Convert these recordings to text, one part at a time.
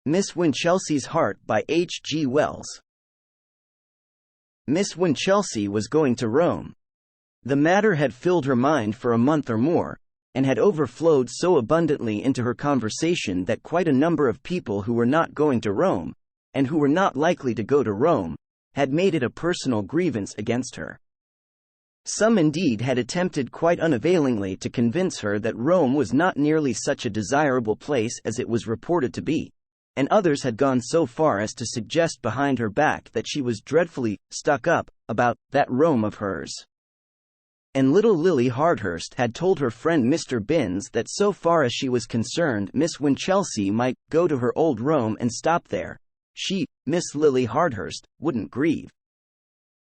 Miss Winchelsea's Heart by H. G. Wells. Miss Winchelsea was going to Rome. The matter had filled her mind for a month or more, and had overflowed so abundantly into her conversation that quite a number of people who were not going to Rome, and who were not likely to go to Rome, had made it a personal grievance against her. Some indeed had attempted quite unavailingly to convince her that Rome was not nearly such a desirable place as it was reported to be, and others had gone so far as to suggest behind her back that she was dreadfully stuck up about that Rome of hers. And little Lily Hardhurst had told her friend Mr. Binns that so far as she was concerned Miss Winchelsea might go to her old Rome and stop there. She, Miss Lily Hardhurst, wouldn't grieve.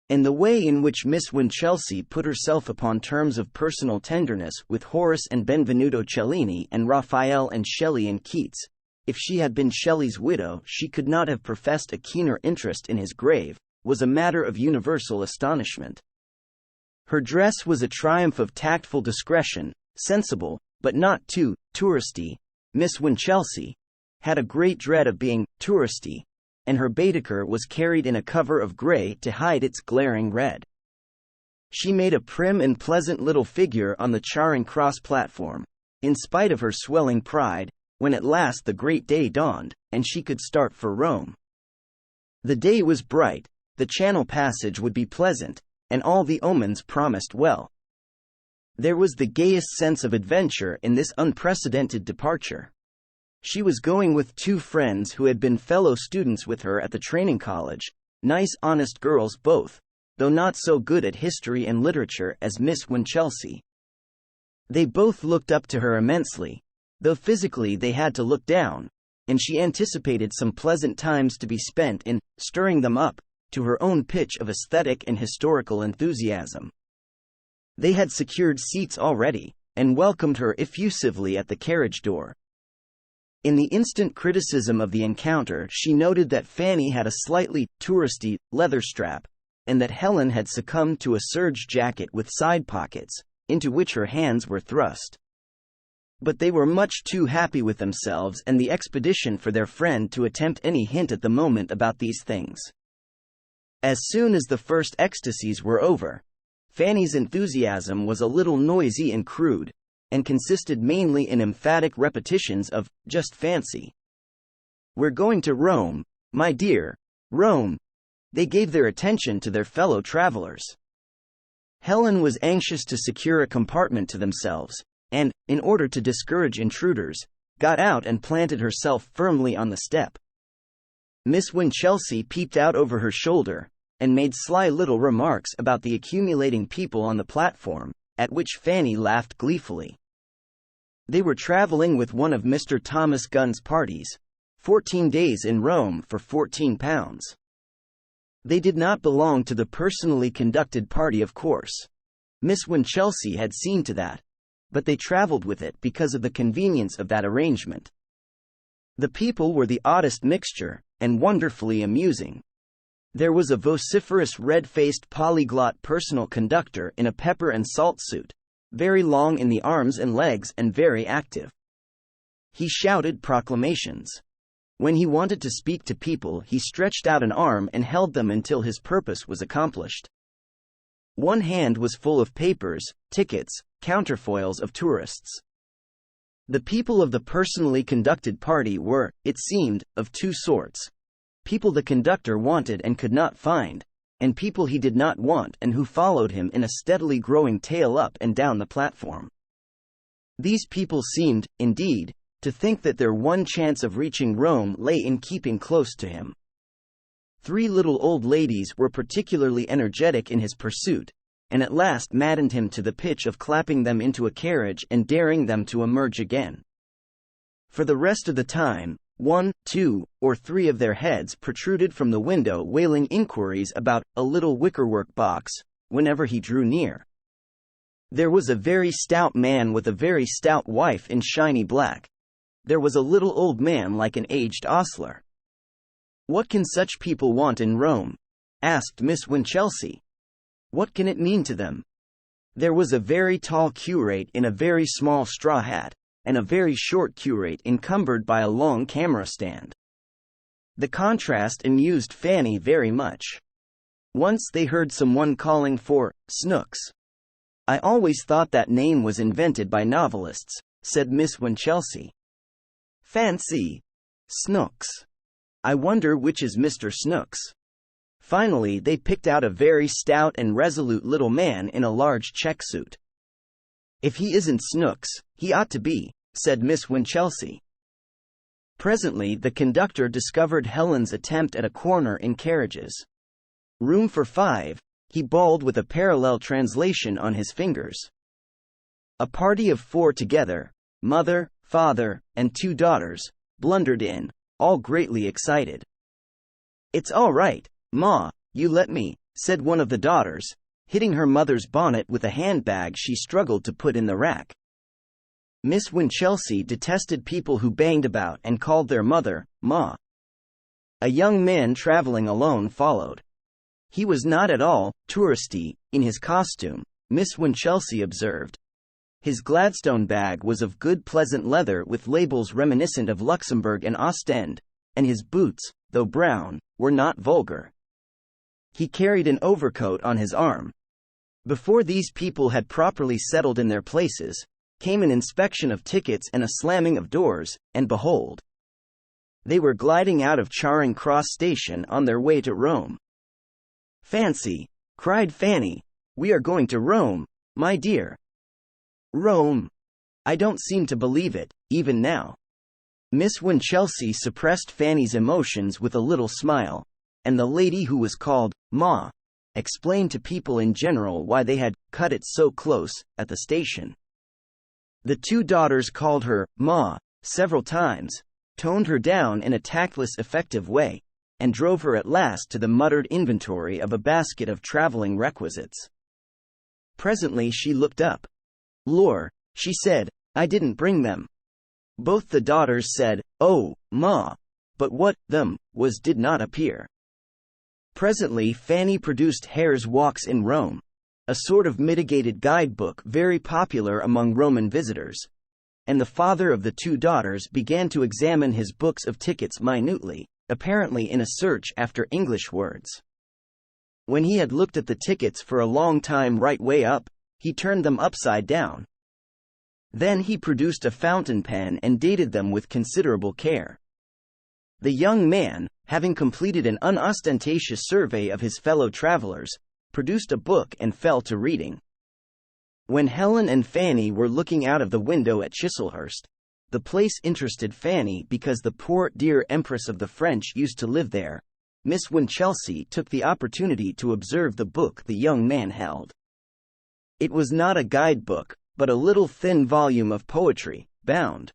And the way in which Miss Winchelsea put herself upon terms of personal tenderness with Horace and Benvenuto Cellini and Raphael and Shelley and Keats, if she had been Shelley's widow she could not have professed a keener interest in his grave, was a matter of universal astonishment. Her dress was a triumph of tactful discretion, sensible, but not too touristy. Miss Winchelsea had a great dread of being touristy, and her Baedeker was carried in a cover of grey to hide its glaring red. She made a prim and pleasant little figure on the Charing Cross platform, in spite of her swelling pride, when at last the great day dawned, and she could start for Rome. The day was bright, the Channel passage would be pleasant, and all the omens promised well. There was the gayest sense of adventure in this unprecedented departure. She was going with two friends who had been fellow students with her at the training college, nice honest girls both, though not so good at history and literature as Miss Winchelsea. They both looked up to her immensely, though physically they had to look down, and she anticipated some pleasant times to be spent in stirring them up to her own pitch of aesthetic and historical enthusiasm. They had secured seats already, and welcomed her effusively at the carriage door. In the instant criticism of the encounter she noted that Fanny had a slightly touristy leather strap, and that Helen had succumbed to a serge jacket with side pockets, into which her hands were thrust. But they were much too happy with themselves and the expedition for their friend to attempt any hint at the moment about these things. As soon as the first ecstasies were over, Fanny's enthusiasm was a little noisy and crude, and consisted mainly in emphatic repetitions of, "Just fancy. We're going to Rome, my dear, Rome." They gave their attention to their fellow travelers. Helen was anxious to secure a compartment to themselves, and, in order to discourage intruders, got out and planted herself firmly on the step. Miss Winchelsea peeped out over her shoulder, and made sly little remarks about the accumulating people on the platform, at which Fanny laughed gleefully. They were travelling with one of Mr. Thomas Gunn's parties, 14 days in Rome for £14. They did not belong to the personally conducted party, of course. Miss Winchelsea had seen to that, but they travelled with it because of the convenience of that arrangement. The people were the oddest mixture, and wonderfully amusing. There was a vociferous red-faced polyglot personal conductor in a pepper and salt suit, very long in the arms and legs and very active. He shouted proclamations. When he wanted to speak to people he stretched out an arm and held them until his purpose was accomplished. One hand was full of papers, tickets, counterfoils of tourists. The people of the personally conducted party were, it seemed, of two sorts: people the conductor wanted and could not find, and people he did not want and who followed him in a steadily growing tail up and down the platform. These people seemed, indeed, to think that their one chance of reaching Rome lay in keeping close to him. 3 little old ladies were particularly energetic in his pursuit, and at last maddened him to the pitch of clapping them into a carriage and daring them to emerge again. For the rest of the time, 1, 2, or 3 of their heads protruded from the window wailing inquiries about a little wickerwork box, whenever he drew near. There was a very stout man with a very stout wife in shiny black. There was a little old man like an aged ostler. "What can such people want in Rome?" asked Miss Winchelsea. "What can it mean to them?" There was a very tall curate in a very small straw hat, and a very short curate encumbered by a long camera stand. The contrast amused Fanny very much. Once they heard someone calling for Snooks. "I always thought that name was invented by novelists," said Miss Winchelsea. "Fancy. Snooks. I wonder which is Mr. Snooks." Finally, they picked out a very stout and resolute little man in a large check suit. "If he isn't Snooks, he ought to be," said Miss Winchelsea. Presently, the conductor discovered Helen's attempt at a corner in carriages. "Room for 5, he bawled with a parallel translation on his fingers. A party of 4 together, mother, father, and 2 daughters, blundered in, all greatly excited. "It's all right, Ma, you let me," said one of the daughters, hitting her mother's bonnet with a handbag she struggled to put in the rack. Miss Winchelsea detested people who banged about and called their mother, Ma. A young man traveling alone followed. He was not at all touristy in his costume, Miss Winchelsea observed. His Gladstone bag was of good pleasant leather with labels reminiscent of Luxembourg and Ostend, and his boots, though brown, were not vulgar. He carried an overcoat on his arm. Before these people had properly settled in their places, came an inspection of tickets and a slamming of doors, and behold! They were gliding out of Charing Cross Station on their way to Rome. "Fancy!" cried Fanny. "We are going to Rome, my dear." "Rome? I don't seem to believe it, even now." Miss Winchelsea suppressed Fanny's emotions with a little smile, and the lady who was called Ma explained to people in general why they had cut it so close at the station. The 2 daughters called her Ma several times, toned her down in a tactless, effective way, and drove her at last to the muttered inventory of a basket of traveling requisites. Presently she looked up. "Lor," she said, "I didn't bring them." Both the daughters said, "Oh, Ma," but what them was did not appear. Presently Fanny produced Hare's Walks in Rome, a sort of mitigated guidebook very popular among Roman visitors, and the father of the 2 daughters began to examine his books of tickets minutely, apparently in a search after English words. When he had looked at the tickets for a long time right way up, he turned them upside down. Then he produced a fountain pen and dated them with considerable care. The young man, having completed an unostentatious survey of his fellow travelers, produced a book and fell to reading. When Helen and Fanny were looking out of the window at Chislehurst, the place interested Fanny because the poor dear Empress of the French used to live there. Miss Winchelsea took the opportunity to observe the book the young man held. It was not a guidebook, but a little thin volume of poetry, bound.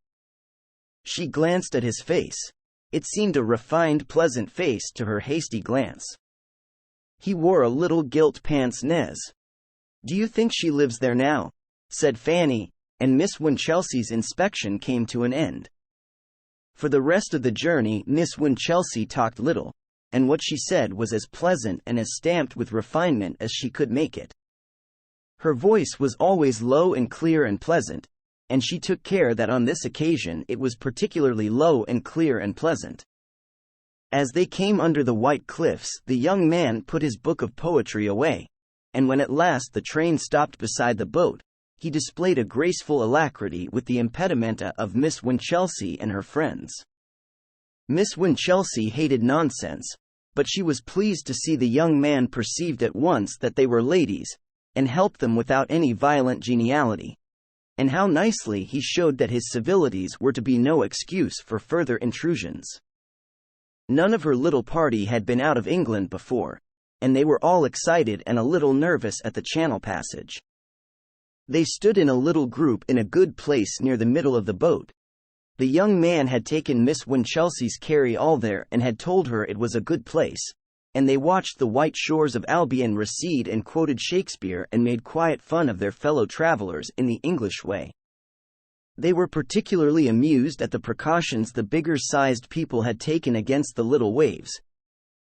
She glanced at his face. It seemed a refined, pleasant face to her hasty glance. He wore a little gilt pince-nez. "Do you think she lives there now?" said Fanny, and Miss Winchelsea's inspection came to an end. For the rest of the journey Miss Winchelsea talked little, and what she said was as pleasant and as stamped with refinement as she could make it. Her voice was always low and clear and pleasant, and she took care that on this occasion it was particularly low and clear and pleasant. As they came under the white cliffs, the young man put his book of poetry away, and when at last the train stopped beside the boat, he displayed a graceful alacrity with the impedimenta of Miss Winchelsea and her friends. Miss Winchelsea hated nonsense, but she was pleased to see the young man perceived at once that they were ladies, and helped them without any violent geniality. And how nicely he showed that his civilities were to be no excuse for further intrusions. None of her little party had been out of England before, and they were all excited and a little nervous at the Channel passage. They stood in a little group in a good place near the middle of the boat. The young man had taken Miss Winchelsea's carry-all there and had told her it was a good place, and they watched the white shores of Albion recede and quoted Shakespeare and made quiet fun of their fellow travelers in the English way. They were particularly amused at the precautions the bigger-sized people had taken against the little waves.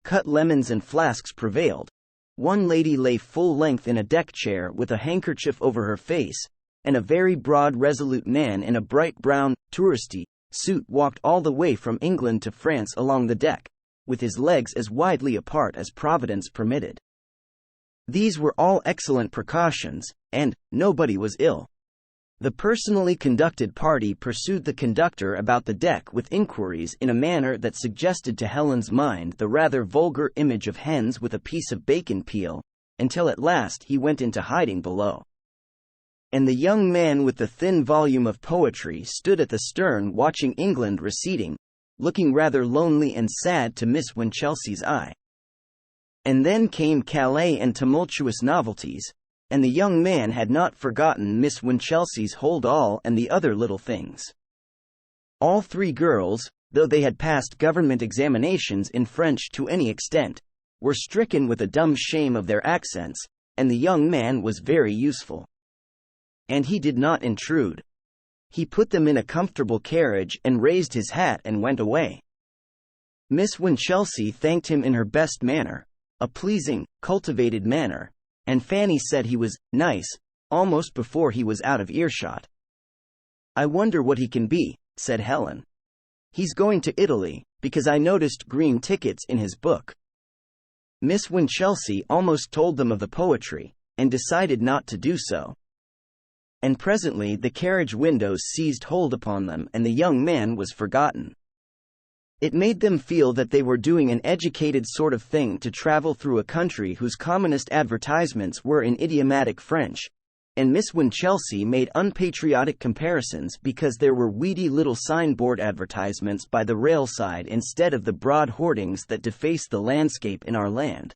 Cut lemons and flasks prevailed. One lady lay full length in a deck chair with a handkerchief over her face, and a very broad, resolute man in a bright brown, touristy suit walked all the way from England to France along the deck, with his legs as widely apart as Providence permitted. These were all excellent precautions, and nobody was ill. The personally conducted party pursued the conductor about the deck with inquiries in a manner that suggested to Helen's mind the rather vulgar image of hens with a piece of bacon peel, until at last he went into hiding below. And the young man with the thin volume of poetry stood at the stern watching England receding, looking rather lonely and sad to Miss Winchelsea's eye. And then came Calais and tumultuous novelties, and the young man had not forgotten Miss Winchelsea's hold-all and the other little things. All three girls, though they had passed government examinations in French to any extent, were stricken with a dumb shame of their accents, and the young man was very useful. And he did not intrude. He put them in a comfortable carriage and raised his hat and went away. Miss Winchelsea thanked him in her best manner, a pleasing, cultivated manner, and Fanny said he was nice, almost before he was out of earshot. "I wonder what he can be," said Helen. "He's going to Italy, because I noticed green tickets in his book." Miss Winchelsea almost told them of the poetry, and decided not to do so. And presently the carriage windows seized hold upon them and the young man was forgotten. It made them feel that they were doing an educated sort of thing to travel through a country whose commonest advertisements were in idiomatic French, and Miss Winchelsea made unpatriotic comparisons because there were weedy little signboard advertisements by the railside instead of the broad hoardings that deface the landscape in our land.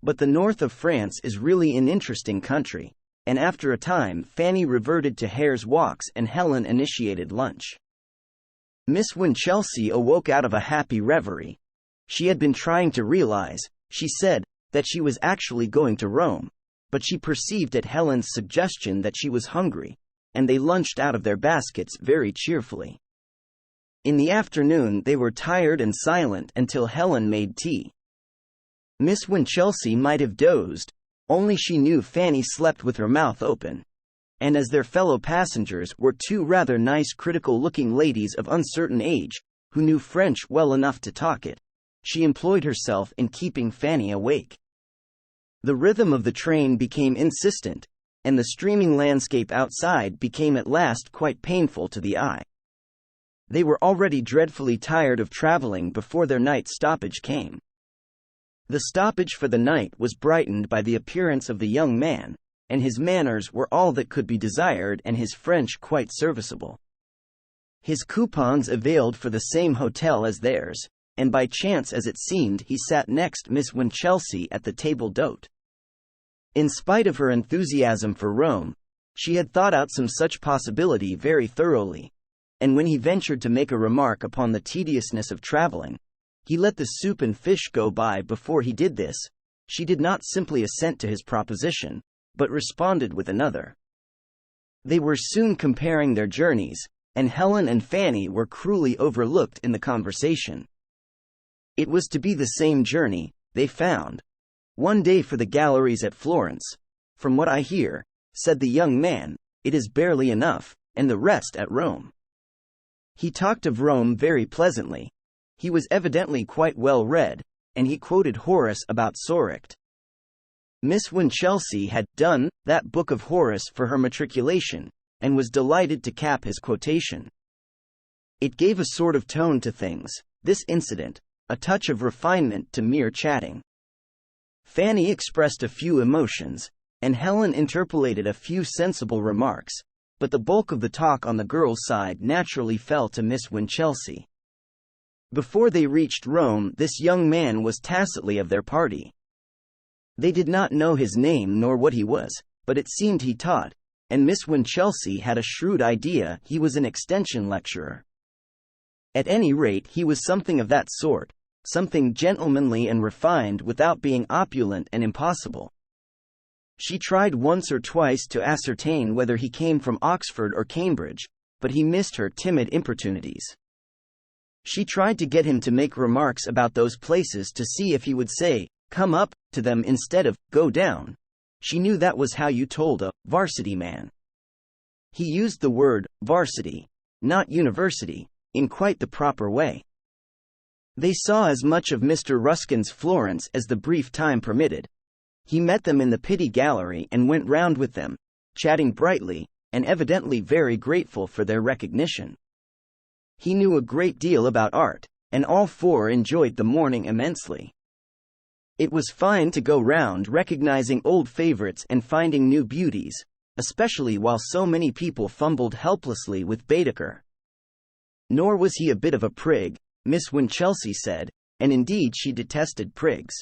But the north of France is really an interesting country, and after a time Fanny reverted to Hare's walks and Helen initiated lunch. Miss Winchelsea awoke out of a happy reverie. She had been trying to realize, she said, that she was actually going to Rome, but she perceived at Helen's suggestion that she was hungry, and they lunched out of their baskets very cheerfully. In the afternoon they were tired and silent until Helen made tea. Miss Winchelsea might have dozed, only she knew Fanny slept with her mouth open. And as their fellow passengers were two rather nice critical-looking ladies of uncertain age, who knew French well enough to talk it, she employed herself in keeping Fanny awake. The rhythm of the train became insistent, and the streaming landscape outside became at last quite painful to the eye. They were already dreadfully tired of traveling before their night stoppage came. The stoppage for the night was brightened by the appearance of the young man, and his manners were all that could be desired and his French quite serviceable. His coupons availed for the same hotel as theirs, and by chance as it seemed he sat next Miss Winchelsea at the table d'hôte. In spite of her enthusiasm for Rome, she had thought out some such possibility very thoroughly, and when he ventured to make a remark upon the tediousness of traveling, he let the soup and fish go by before he did this. She did not simply assent to his proposition, but responded with another. They were soon comparing their journeys, and Helen and Fanny were cruelly overlooked in the conversation. It was to be the same journey, they found. One day for the galleries at Florence. "From what I hear," said the young man, "it is barely enough, and the rest at Rome." He talked of Rome very pleasantly. He was evidently quite well read, and he quoted Horace about Soracte. Miss Winchelsea had done that book of Horace for her matriculation, and was delighted to cap his quotation. It gave a sort of tone to things, this incident, a touch of refinement to mere chatting. Fanny expressed a few emotions, and Helen interpolated a few sensible remarks, but the bulk of the talk on the girls' side naturally fell to Miss Winchelsea. Before they reached Rome, this young man was tacitly of their party. They did not know his name nor what he was, but it seemed he taught, and Miss Winchelsea had a shrewd idea he was an extension lecturer. At any rate he was something of that sort, something gentlemanly and refined without being opulent and impossible. She tried once or twice to ascertain whether he came from Oxford or Cambridge, but he missed her timid importunities. She tried to get him to make remarks about those places to see if he would say, "Come up," to them instead of "Go down." She knew that was how you told a varsity man. He used the word varsity, not university, in quite the proper way. They saw as much of Mr. Ruskin's Florence as the brief time permitted. He met them in the Pitti Gallery and went round with them, chatting brightly, and evidently very grateful for their recognition. He knew a great deal about art, and all four enjoyed the morning immensely. It was fine to go round recognizing old favorites and finding new beauties, especially while so many people fumbled helplessly with Baedeker. Nor was he a bit of a prig, Miss Winchelsea said, and indeed she detested prigs.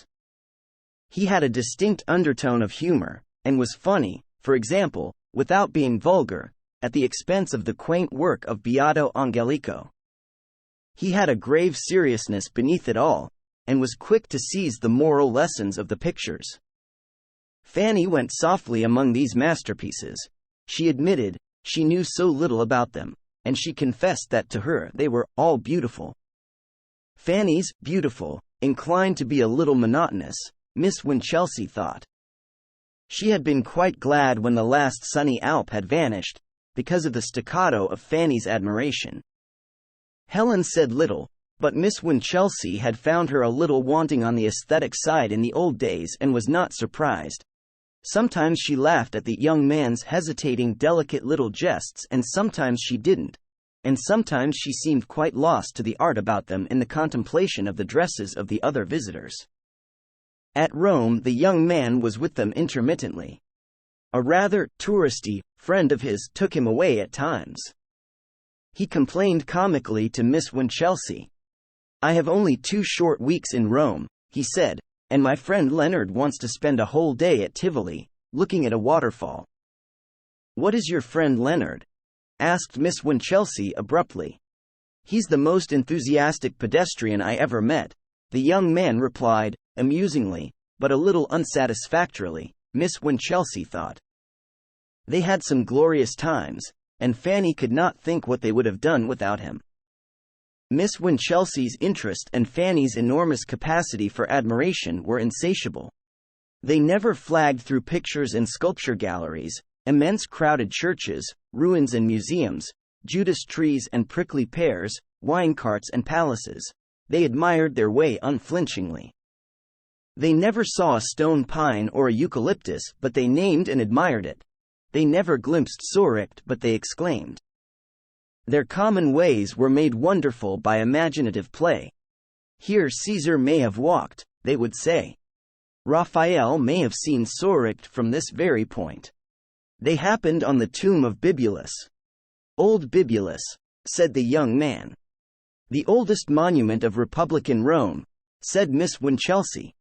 He had a distinct undertone of humor, and was funny, for example, without being vulgar, at the expense of the quaint work of Beato Angelico. He had a grave seriousness beneath it all, and was quick to seize the moral lessons of the pictures. Fanny went softly among these masterpieces. She admitted she knew so little about them, and she confessed that to her they were all beautiful. Fanny's beautiful inclined to be a little monotonous, Miss Winchelsea thought. She had been quite glad when the last sunny Alp had vanished, because of the staccato of Fanny's admiration. Helen said little, but Miss Winchelsea had found her a little wanting on the aesthetic side in the old days and was not surprised. Sometimes she laughed at the young man's hesitating, delicate little jests, and sometimes she didn't, and sometimes she seemed quite lost to the art about them in the contemplation of the dresses of the other visitors. At Rome, the young man was with them intermittently. A rather touristy friend of his took him away at times. He complained comically to Miss Winchelsea. "I have only 2 short weeks in Rome," he said, "and my friend Leonard wants to spend a whole day at Tivoli, looking at a waterfall." "What is your friend Leonard?" asked Miss Winchelsea abruptly. "He's the most enthusiastic pedestrian I ever met," the young man replied, amusingly, but a little unsatisfactorily, Miss Winchelsea thought. They had some glorious times, and Fanny could not think what they would have done without him. Miss Winchelsea's interest and Fanny's enormous capacity for admiration were insatiable. They never flagged through pictures and sculpture galleries, immense crowded churches, ruins and museums, Judas trees and prickly pears, wine carts and palaces. They admired their way unflinchingly. They never saw a stone pine or a eucalyptus, but they named and admired it. They never glimpsed Zurich, but they exclaimed. Their common ways were made wonderful by imaginative play. "Here Caesar may have walked," they would say. "Raphael may have seen Zurich from this very point. They happened on the tomb of Bibulus." "Old Bibulus," said the young man. "The oldest monument of Republican Rome," said Miss Winchelsea.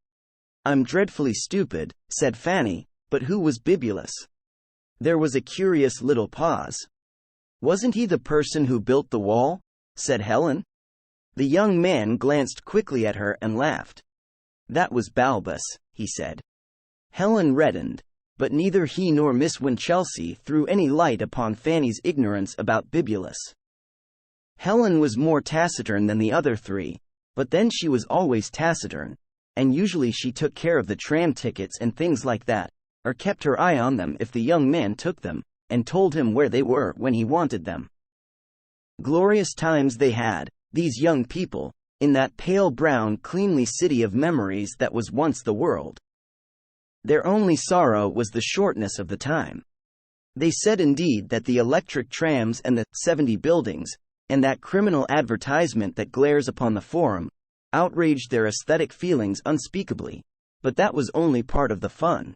"I'm dreadfully stupid," said Fanny, "but who was Bibulus?" There was a curious little pause. "Wasn't he the person who built the wall?" said Helen. The young man glanced quickly at her and laughed. "That was Balbus," he said. Helen reddened, but neither he nor Miss Winchelsea threw any light upon Fanny's ignorance about Bibulus. Helen was more taciturn than the other three, but then she was always taciturn, and usually she took care of the tram tickets and things like that, or kept her eye on them if the young man took them, and told him where they were when he wanted them. Glorious times they had, these young people, in that pale brown cleanly city of memories that was once the world. Their only sorrow was the shortness of the time. They said indeed that the electric trams and the 70 buildings, and that criminal advertisement that glares upon the Forum, outraged their aesthetic feelings unspeakably, but that was only part of the fun.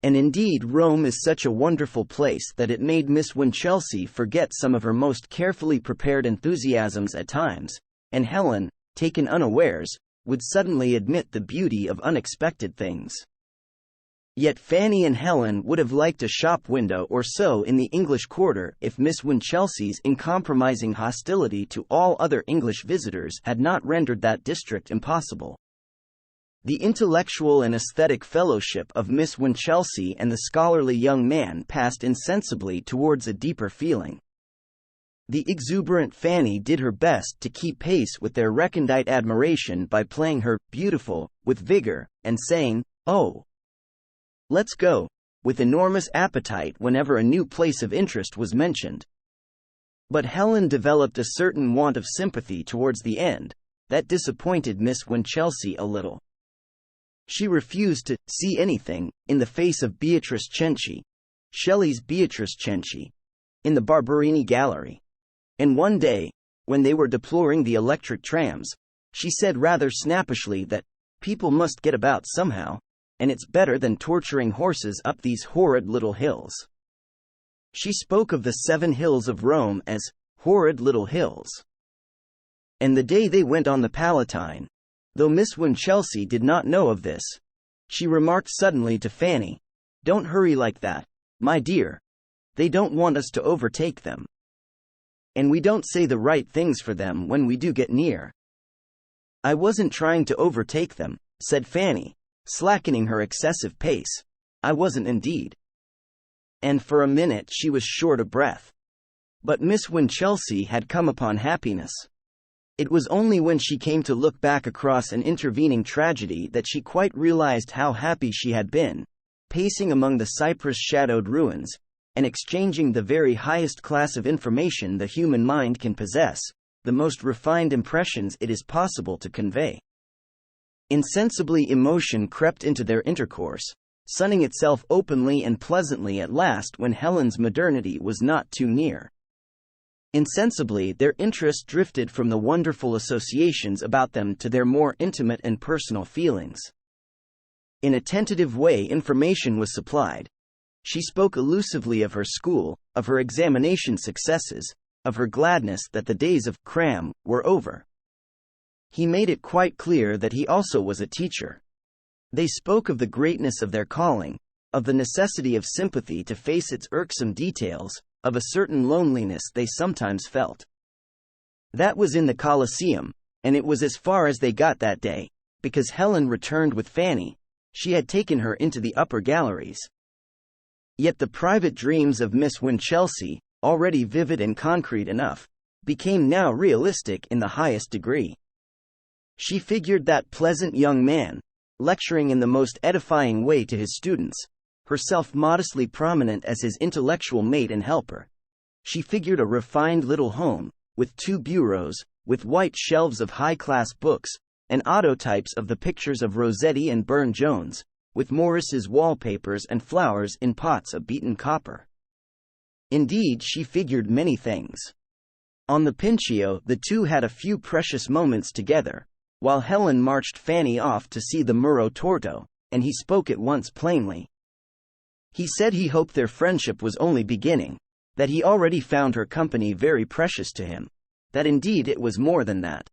And indeed Rome is such a wonderful place that it made Miss Winchelsea forget some of her most carefully prepared enthusiasms at times, and Helen, taken unawares, would suddenly admit the beauty of unexpected things. Yet Fanny and Helen would have liked a shop window or so in the English Quarter if Miss Winchelsea's uncompromising hostility to all other English visitors had not rendered that district impossible. The intellectual and aesthetic fellowship of Miss Winchelsea and the scholarly young man passed insensibly towards a deeper feeling. The exuberant Fanny did her best to keep pace with their recondite admiration by playing her beautiful with vigor, and saying, "Oh, let's go," with enormous appetite whenever a new place of interest was mentioned. But Helen developed a certain want of sympathy towards the end, That disappointed Miss Winchelsea a little. She refused to see anything in the face of Beatrice Cenci, Shelley's Beatrice Cenci, in the Barberini Gallery. And one day, when they were deploring the electric trams, she said rather snappishly that people must get about somehow, and it's better than torturing horses up these horrid little hills. She spoke of the 7 hills of Rome as horrid little hills. And the day they went on the Palatine, though Miss Winchelsea did not know of this, she remarked suddenly to Fanny, "Don't hurry like that, my dear. They don't want us to overtake them. And we don't say the right things for them when we do get near." "I wasn't trying to overtake them," said Fanny, slackening her excessive pace. "I wasn't indeed." And for a minute she was short of breath. But Miss Winchelsea had come upon happiness. It was only when she came to look back across an intervening tragedy that she quite realized how happy she had been, pacing among the cypress-shadowed ruins, and exchanging the very highest class of information the human mind can possess, the most refined impressions it is possible to convey. Insensibly emotion crept into their intercourse, sunning itself openly and pleasantly at last when Helen's modernity was not too near. Insensibly their interest drifted from the wonderful associations about them to their more intimate and personal feelings. In a tentative way information was supplied. She spoke elusively of her school, of her examination successes, of her gladness that the days of cram were over. He made it quite clear that he also was a teacher. They spoke of the greatness of their calling, of the necessity of sympathy to face its irksome details, of a certain loneliness they sometimes felt. That was in the Colosseum, and it was as far as they got that day, because Helen returned with Fanny. She had taken her into the upper galleries. Yet the private dreams of Miss Winchelsea, already vivid and concrete enough, became now realistic in the highest degree. She figured that pleasant young man, lecturing in the most edifying way to his students, herself modestly prominent as his intellectual mate and helper. She figured a refined little home, with 2 bureaus, with white shelves of high-class books, and autotypes of the pictures of Rossetti and Burne-Jones, with Morris's wallpapers and flowers in pots of beaten copper. Indeed, she figured many things. On the Pincio, the two had a few precious moments together, while Helen marched Fanny off to see the Muro Torto, and he spoke at once plainly. He said he hoped their friendship was only beginning, that he already found her company very precious to him, that indeed it was more than that.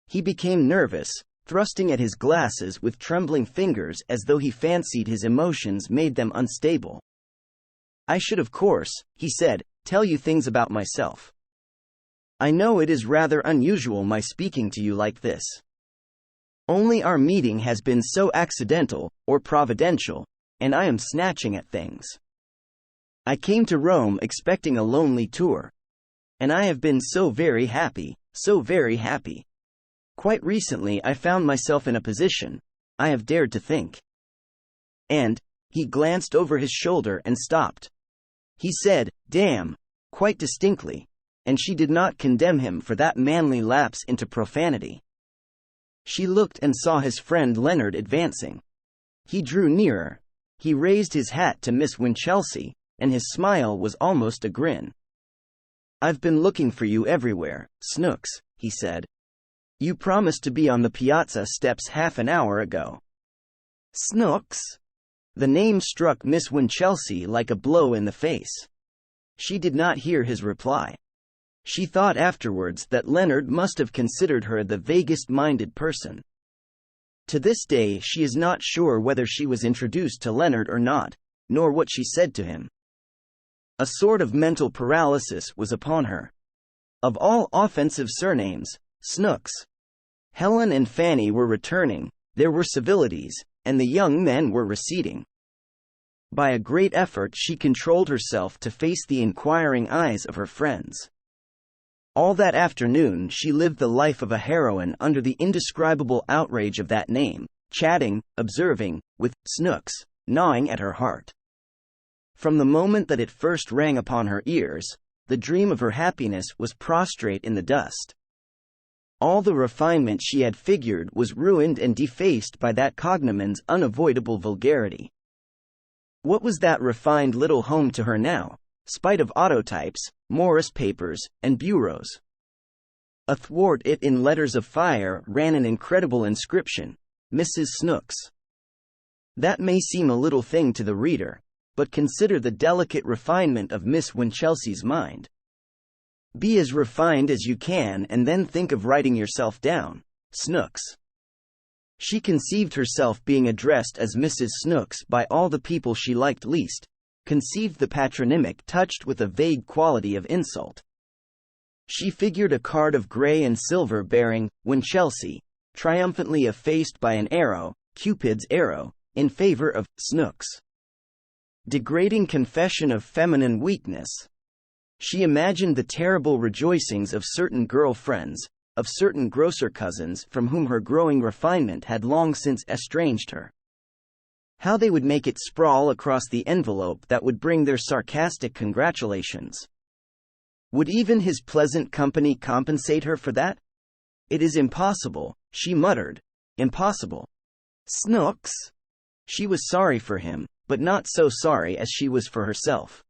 He became nervous, thrusting at his glasses with trembling fingers as though he fancied his emotions made them unstable. "I should of course," he said, "tell you things about myself. I know it is rather unusual my speaking to you like this. Only our meeting has been so accidental, or providential, and I am snatching at things. I came to Rome expecting a lonely tour. And I have been so very happy, so very happy. Quite recently I found myself in a position, I have dared to think." And he glanced over his shoulder and stopped. He said, "Damn," quite distinctly, and she did not condemn him for that manly lapse into profanity. She looked and saw his friend Leonard advancing. He drew nearer. He raised his hat to Miss Winchelsea, and his smile was almost a grin. "I've been looking for you everywhere, Snooks," he said. "You promised to be on the piazza steps half an hour ago." "Snooks?" The name struck Miss Winchelsea like a blow in the face. She did not hear his reply. She thought afterwards that Leonard must have considered her the vaguest-minded person. To this day she is not sure whether she was introduced to Leonard or not, nor what she said to him. A sort of mental paralysis was upon her. Of all offensive surnames, Snooks. Helen and Fanny were returning, there were civilities, and the young men were receding. By a great effort she controlled herself to face the inquiring eyes of her friends. All that afternoon she lived the life of a heroine under the indescribable outrage of that name, chatting, observing, with Snooks gnawing at her heart. From the moment that it first rang upon her ears, the dream of her happiness was prostrate in the dust. All the refinement she had figured was ruined and defaced by that cognomen's unavoidable vulgarity. What was that refined little home to her now, spite of autotypes, Morris papers, and bureaus? Athwart it in letters of fire ran an incredible inscription, Mrs. Snooks. That may seem a little thing to the reader, but consider the delicate refinement of Miss Winchelsea's mind. Be as refined as you can and then think of writing yourself down, Snooks. She conceived herself being addressed as Mrs. Snooks by all the people she liked least, conceived the patronymic touched with a vague quality of insult. She figured a card of gray and silver bearing, Winchelsea, triumphantly effaced by an arrow, Cupid's arrow, in favor of Snooks. Degrading confession of feminine weakness. She imagined the terrible rejoicings of certain girl friends, of certain grocer cousins from whom her growing refinement had long since estranged her. How they would make it sprawl across the envelope that would bring their sarcastic congratulations. Would even his pleasant company compensate her for that? It is impossible, she muttered. Impossible. Snooks? She was sorry for him, but not so sorry as she was for herself.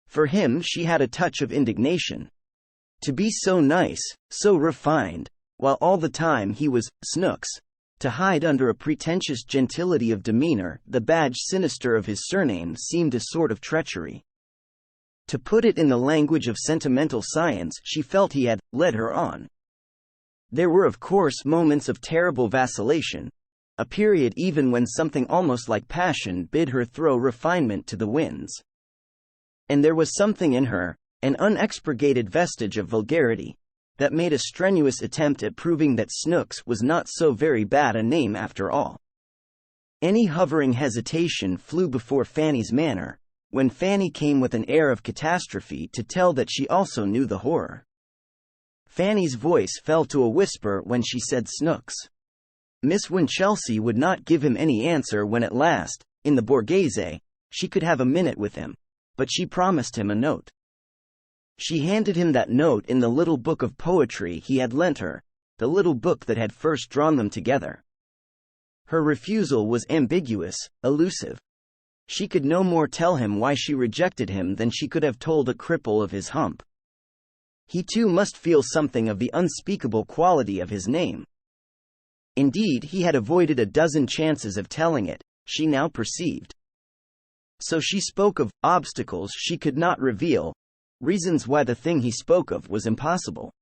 For him she had a touch of indignation. To be so nice, so refined, while all the time he was Snooks, to hide under a pretentious gentility of demeanor the badge sinister of his surname seemed a sort of treachery. To put it in the language of sentimental science, she felt he had led her on. There were of course moments of terrible vacillation, a period even when something almost like passion bid her throw refinement to the winds. And there was something in her, an unexpurgated vestige of vulgarity, that made a strenuous attempt at proving that Snooks was not so very bad a name after all. Any hovering hesitation flew before Fanny's manner, when Fanny came with an air of catastrophe to tell that she also knew the horror. Fanny's voice fell to a whisper when she said Snooks. Miss Winchelsea would not give him any answer when at last, in the Borghese, she could have a minute with him, but she promised him a note. She handed him that note in the little book of poetry he had lent her, the little book that had first drawn them together. Her refusal was ambiguous, elusive. She could no more tell him why she rejected him than she could have told a cripple of his hump. He too must feel something of the unspeakable quality of his name. Indeed, he had avoided a dozen chances of telling it, she now perceived. So she spoke of obstacles she could not reveal, reasons why the thing he spoke of was impossible.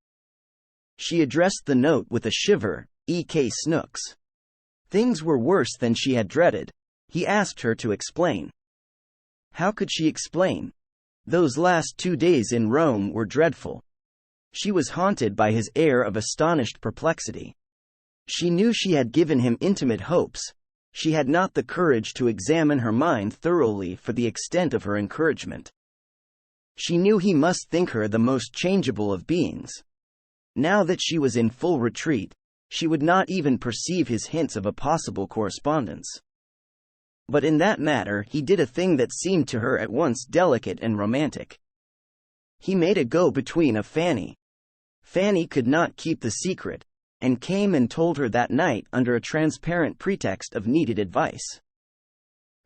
She addressed the note with a shiver, E.K. Snooks. Things were worse than she had dreaded. He asked her to explain. How could she explain? Those last 2 days in Rome were dreadful. She was haunted by his air of astonished perplexity. She knew she had given him intimate hopes. She had not the courage to examine her mind thoroughly for the extent of her encouragement. She knew he must think her the most changeable of beings. Now that she was in full retreat, she would not even perceive his hints of a possible correspondence. But in that matter he did a thing that seemed to her at once delicate and romantic. He made a go-between of Fanny. Fanny could not keep the secret, and came and told her that night under a transparent pretext of needed advice.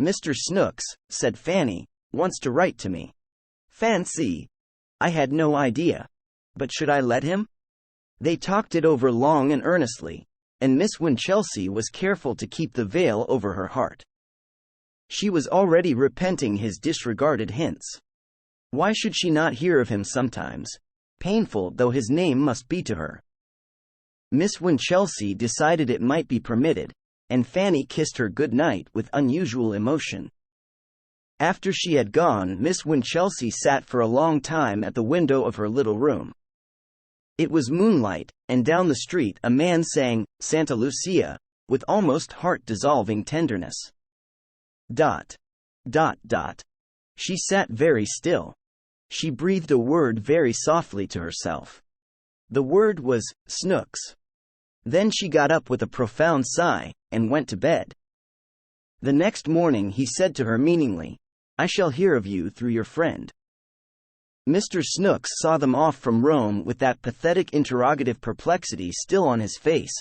Mr. Snooks, said Fanny, wants to write to me. Fancy! I had no idea. But should I let him? They talked it over long and earnestly, and Miss Winchelsea was careful to keep the veil over her heart. She was already repenting his disregarded hints. Why should she not hear of him sometimes, painful though his name must be to her? Miss Winchelsea decided it might be permitted, and Fanny kissed her good night with unusual emotion. After she had gone, Miss Winchelsea sat for a long time at the window of her little room. It was moonlight, and down the street a man sang Santa Lucia, with almost heart-dissolving tenderness. ... She sat very still. She breathed a word very softly to herself. The word was, Snooks. Then she got up with a profound sigh, and went to bed. The next morning he said to her meaningly, I shall hear of you through your friend. Mr. Snooks saw them off from Rome with that pathetic interrogative perplexity still on his face,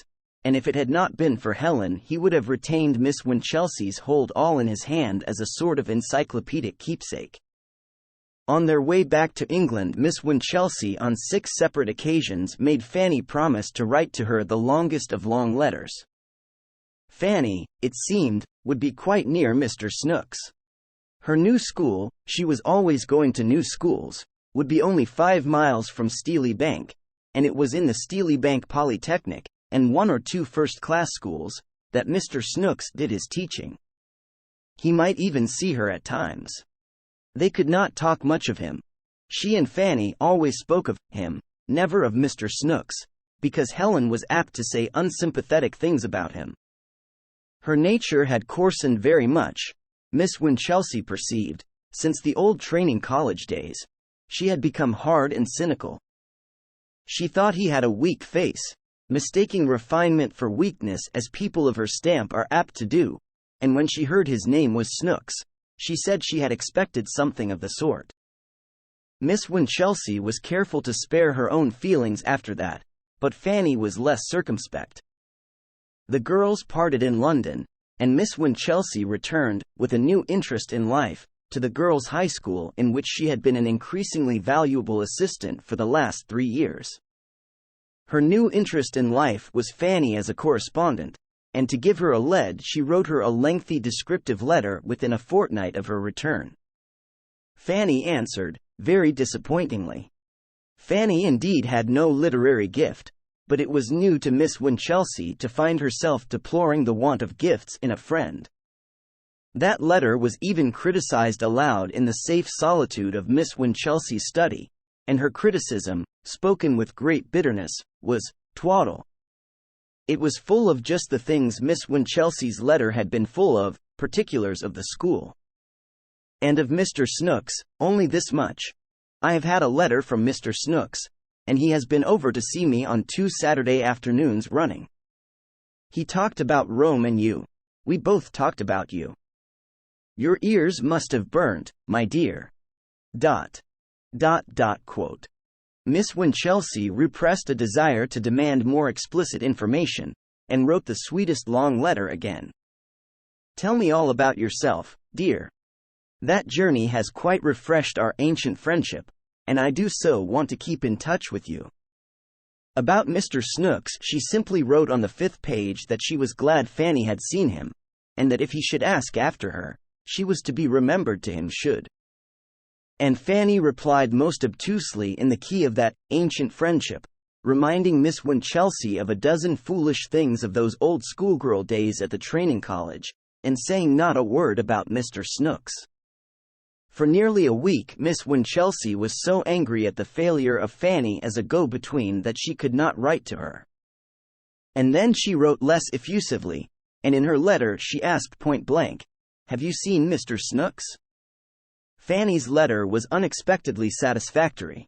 and if it had not been for Helen he would have retained Miss Winchelsea's hold all in his hand as a sort of encyclopedic keepsake. On their way back to England, Miss Winchelsea on 6 separate occasions made Fanny promise to write to her the longest of long letters. Fanny, it seemed, would be quite near Mr. Snooks. Her new school, she was always going to new schools, would be only 5 miles from Steely Bank, and it was in the Steely Bank Polytechnic, and 1 or 2 first-class schools, that Mr. Snooks did his teaching. He might even see her at times. They could not talk much of him. She and Fanny always spoke of him, never of Mr. Snooks, because Helen was apt to say unsympathetic things about him. Her nature had coarsened very much, Miss Winchelsea perceived, since the old training college days. She had become hard and cynical. She thought he had a weak face, mistaking refinement for weakness as people of her stamp are apt to do, and when she heard his name was Snooks, she said she had expected something of the sort. Miss Winchelsea was careful to spare her own feelings after that, but Fanny was less circumspect. The girls parted in London, and Miss Winchelsea returned, with a new interest in life, to the girls' high school in which she had been an increasingly valuable assistant for the last 3 years. Her new interest in life was Fanny as a correspondent, and to give her a lead she wrote her a lengthy descriptive letter within a fortnight of her return. Fanny answered, very disappointingly. Fanny indeed had no literary gift, but it was new to Miss Winchelsea to find herself deploring the want of gifts in a friend. That letter was even criticized aloud in the safe solitude of Miss Winchelsea's study, and her criticism, spoken with great bitterness, was twaddle. It was full of just the things Miss Winchelsea's letter had been full of, particulars of the school. And of Mr. Snooks, only this much. I have had a letter from Mr. Snooks, and he has been over to see me on 2 Saturday afternoons running. He talked about Rome and you. We both talked about you. Your ears must have burnt, my dear. ... Quote. Miss Winchelsea repressed a desire to demand more explicit information, and wrote the sweetest long letter again. Tell me all about yourself, dear. That journey has quite refreshed our ancient friendship, and I do so want to keep in touch with you. About Mr. Snooks, she simply wrote on the 5th page that she was glad Fanny had seen him, and that if he should ask after her, she was to be remembered to him should. And Fanny replied most obtusely in the key of that ancient friendship, reminding Miss Winchelsea of a dozen foolish things of those old schoolgirl days at the training college, and saying not a word about Mr. Snooks. For nearly a week Miss Winchelsea was so angry at the failure of Fanny as a go-between that she could not write to her. And then she wrote less effusively, and in her letter she asked point-blank, "Have you seen Mr. Snooks?" Fanny's letter was unexpectedly satisfactory.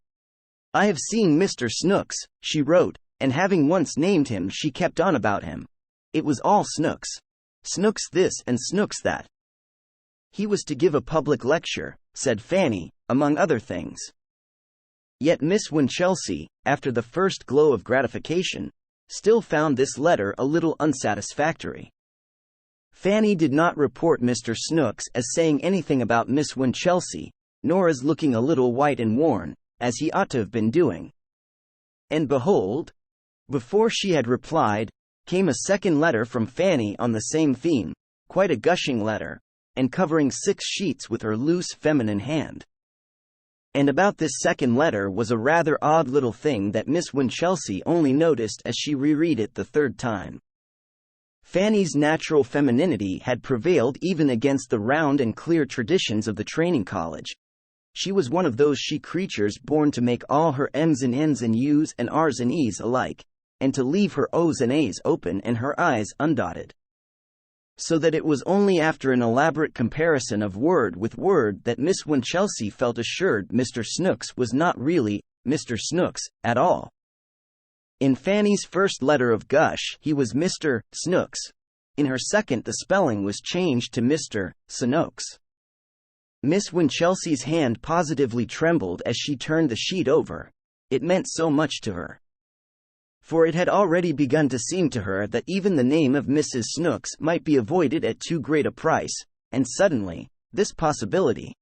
"I have seen Mr. Snooks," she wrote, and having once named him she kept on about him. It was all Snooks. Snooks this and Snooks that. He was to give a public lecture, said Fanny, among other things. Yet Miss Winchelsea, after the first glow of gratification, still found this letter a little unsatisfactory. Fanny did not report Mr. Snooks as saying anything about Miss Winchelsea, nor as looking a little white and worn, as he ought to have been doing. And behold, before she had replied, came a second letter from Fanny on the same theme, quite a gushing letter, and covering 6 sheets with her loose feminine hand. And about this second letter was a rather odd little thing that Miss Winchelsea only noticed as she reread it the 3rd time. Fanny's natural femininity had prevailed even against the round and clear traditions of the training college. She was one of those she creatures born to make all her M's and N's and U's and R's and E's alike, and to leave her O's and A's open and her I's undotted. So that it was only after an elaborate comparison of word with word that Miss Winchelsea felt assured Mr. Snooks was not really Mr. Snooks at all. In Fanny's first letter of gush he was Mr. Snooks. In her second the spelling was changed to Mr. Snooks. Miss Winchelsea's hand positively trembled as she turned the sheet over. It meant so much to her. For it had already begun to seem to her that even the name of Mrs. Snooks might be avoided at too great a price, and suddenly, this possibility.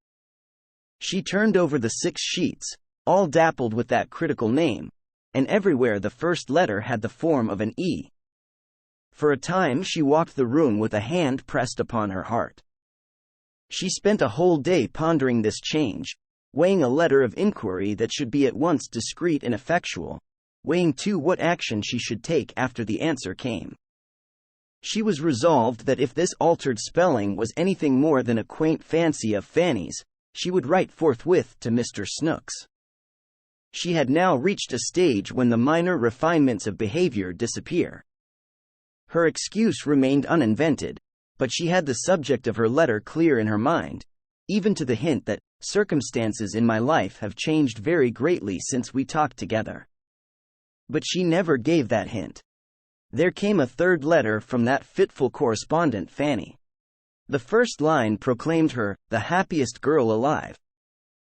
She turned over the 6 sheets, all dappled with that critical name, and everywhere the first letter had the form of an E. For a time she walked the room with a hand pressed upon her heart. She spent a whole day pondering this change, weighing a letter of inquiry that should be at once discreet and effectual, weighing too what action she should take after the answer came. She was resolved that if this altered spelling was anything more than a quaint fancy of Fanny's, she would write forthwith to Mr. Snooks. She had now reached a stage when the minor refinements of behavior disappear. Her excuse remained uninvented, but she had the subject of her letter clear in her mind, even to the hint that circumstances in my life have changed very greatly since we talked together. But she never gave that hint. There came a third letter from that fitful correspondent Fanny. The first line proclaimed her the happiest girl alive.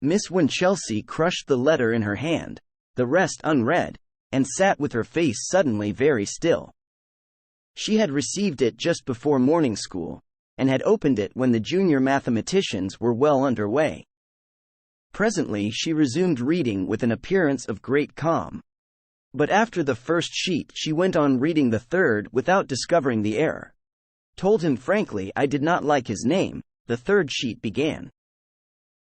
Miss Winchelsea crushed the letter in her hand, the rest unread, and sat with her face suddenly very still. She had received it just before morning school, and had opened it when the junior mathematicians were well under way. Presently she resumed reading with an appearance of great calm. But after the first sheet she went on reading the third without discovering the error. Told him frankly I did not like his name, the third sheet began.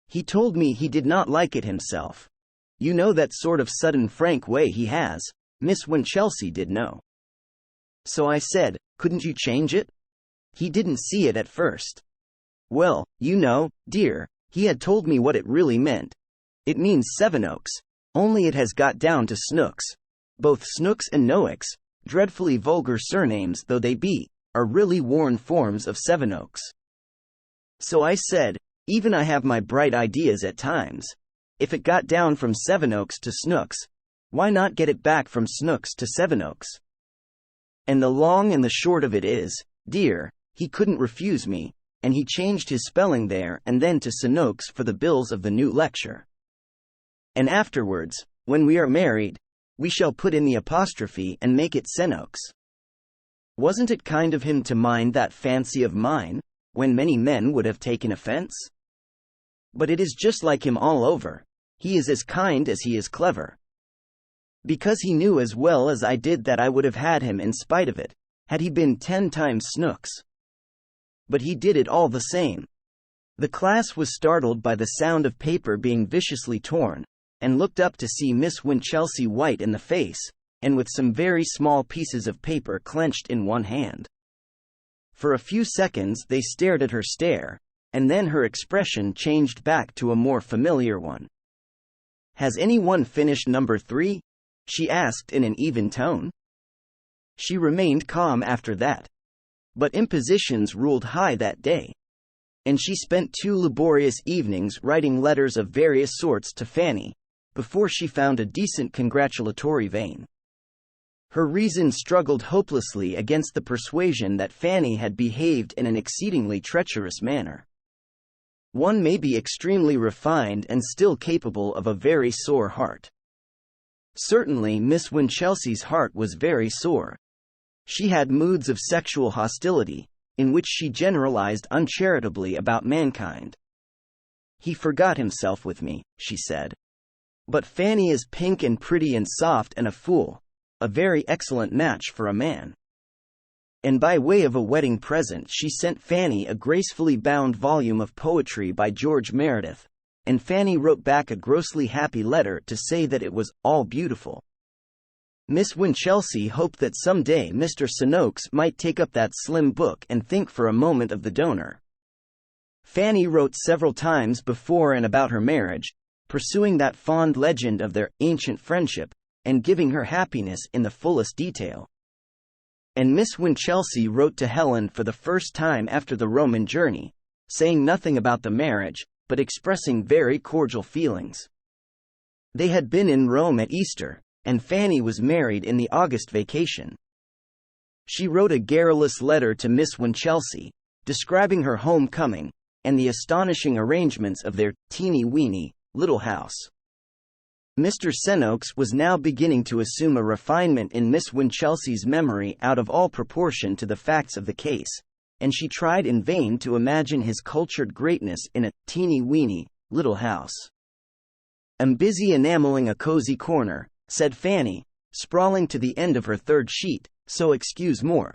He told me he did not like it himself. You know that sort of sudden frank way he has, Miss Winchelsea did know. So I said, couldn't you change it? He didn't see it at first. Well, you know, dear, he had told me what it really meant. It means Sevenoaks, only it has got down to Snooks. Both Snooks and Noakes, dreadfully vulgar surnames though they be, are really worn forms of Sevenoaks. So I said, even I have my bright ideas at times. If it got down from Sevenoaks to Snooks, why not get it back from Snooks to Sevenoaks? And the long and the short of it is, dear, he couldn't refuse me, and he changed his spelling there and then to Snooks for the bills of the new lecture. And afterwards, when we are married, we shall put in the apostrophe and make it Senoaks. Wasn't it kind of him to mind that fancy of mine, when many men would have taken offense? But it is just like him all over. He is as kind as he is clever. Because he knew as well as I did that I would have had him in spite of it, had he been 10 times Snooks. But he did it all the same. The class was startled by the sound of paper being viciously torn, and looked up to see Miss Winchelsea white in the face, and with some very small pieces of paper clenched in one hand. For a few seconds they stared at her stare, and then her expression changed back to a more familiar one. Has anyone finished number 3? She asked in an even tone. She remained calm after that. But impositions ruled high that day. And she spent 2 laborious evenings writing letters of various sorts to Fanny, before she found a decent congratulatory vein. Her reason struggled hopelessly against the persuasion that Fanny had behaved in an exceedingly treacherous manner. One may be extremely refined and still capable of a very sore heart. Certainly Miss Winchelsea's heart was very sore. She had moods of sexual hostility, in which she generalized uncharitably about mankind. He forgot himself with me, she said. But Fanny is pink and pretty and soft and a fool, a very excellent match for a man. And by way of a wedding present she sent Fanny a gracefully bound volume of poetry by George Meredith, and Fanny wrote back a grossly happy letter to say that it was all beautiful. Miss Winchelsea hoped that some day Mr. Senoaks might take up that slim book and think for a moment of the donor. Fanny wrote several times before and about her marriage, pursuing that fond legend of their ancient friendship, and giving her happiness in the fullest detail. And Miss Winchelsea wrote to Helen for the first time after the Roman journey, saying nothing about the marriage, but expressing very cordial feelings. They had been in Rome at Easter, and Fanny was married in the August vacation. She wrote a garrulous letter to Miss Winchelsea, describing her homecoming, and the astonishing arrangements of their teeny-weeny little house. Mr. Senoks was now beginning to assume a refinement in Miss Winchelsea's memory out of all proportion to the facts of the case, and she tried in vain to imagine his cultured greatness in a teeny-weeny little house. "I'm busy enameling a cozy corner," said Fanny, sprawling to the end of her third sheet, "so excuse more."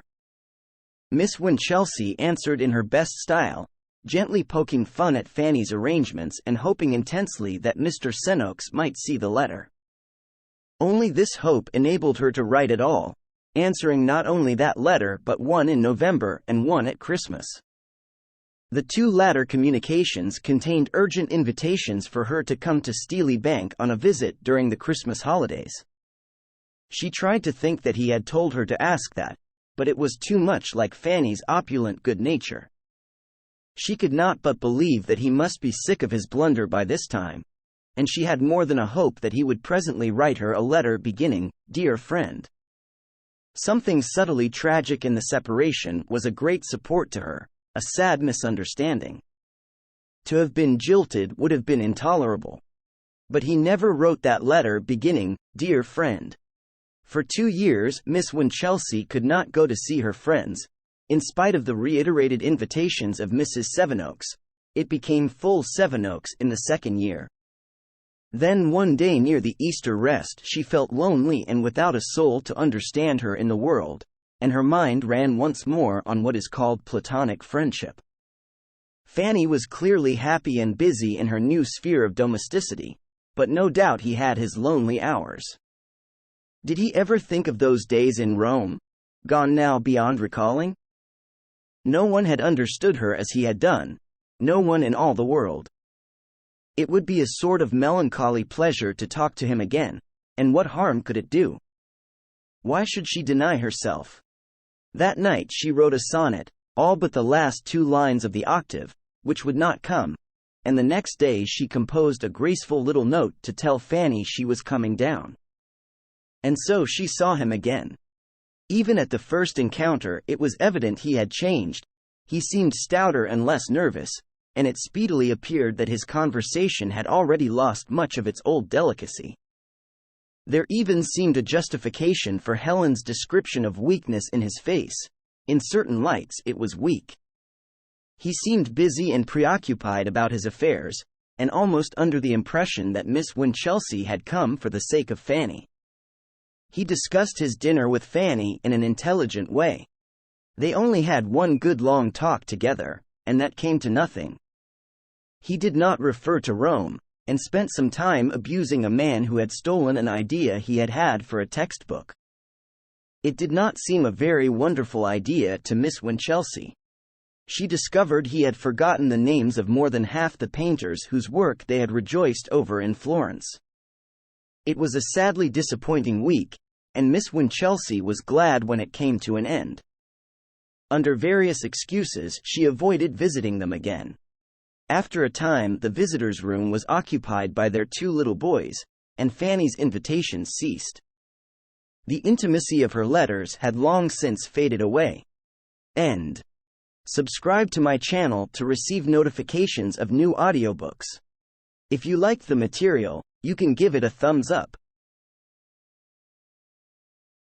Miss Winchelsea answered in her best style, gently poking fun at Fanny's arrangements and hoping intensely that Mr. Senoks might see the letter. Only this hope enabled her to write at all, answering not only that letter but one in November and one at Christmas. The two latter communications contained urgent invitations for her to come to Steely Bank on a visit during the Christmas holidays. She tried to think that he had told her to ask that, but it was too much like Fanny's opulent good nature. She could not but believe that he must be sick of his blunder by this time, and she had more than a hope that he would presently write her a letter beginning, "Dear friend." Something subtly tragic in the separation was a great support to her, a sad misunderstanding. To have been jilted would have been intolerable. But he never wrote that letter beginning, "Dear friend." For 2 years Miss Winchelsea could not go to see her friends. In spite of the reiterated invitations of Mrs. Sevenoaks, it became full Sevenoaks in the second year. Then one day near the Easter rest she felt lonely and without a soul to understand her in the world, and her mind ran once more on what is called platonic friendship. Fanny was clearly happy and busy in her new sphere of domesticity, but no doubt he had his lonely hours. Did he ever think of those days in Rome, gone now beyond recalling? No one had understood her as he had done, no one in all the world. It would be a sort of melancholy pleasure to talk to him again, and what harm could it do? Why should she deny herself? That night she wrote a sonnet, all but the last 2 lines of the octave, which would not come, and the next day she composed a graceful little note to tell Fanny she was coming down. And so she saw him again. Even at the first encounter it was evident he had changed. He seemed stouter and less nervous, and it speedily appeared that his conversation had already lost much of its old delicacy. There even seemed a justification for Helen's description of weakness in his face. In certain lights it was weak. He seemed busy and preoccupied about his affairs, and almost under the impression that Miss Winchelsea had come for the sake of Fanny. He discussed his dinner with Fanny in an intelligent way. They only had one good long talk together, and that came to nothing. He did not refer to Rome, and spent some time abusing a man who had stolen an idea he had had for a textbook. It did not seem a very wonderful idea to Miss Winchelsea. She discovered he had forgotten the names of more than half the painters whose work they had rejoiced over in Florence. It was a sadly disappointing week, and Miss Winchelsea was glad when it came to an end. Under various excuses, she avoided visiting them again. After a time, the visitors' room was occupied by their 2 little boys, and Fanny's invitations ceased. The intimacy of her letters had long since faded away. End. Subscribe to my channel to receive notifications of new audiobooks. If you liked the material, you can give it a thumbs up.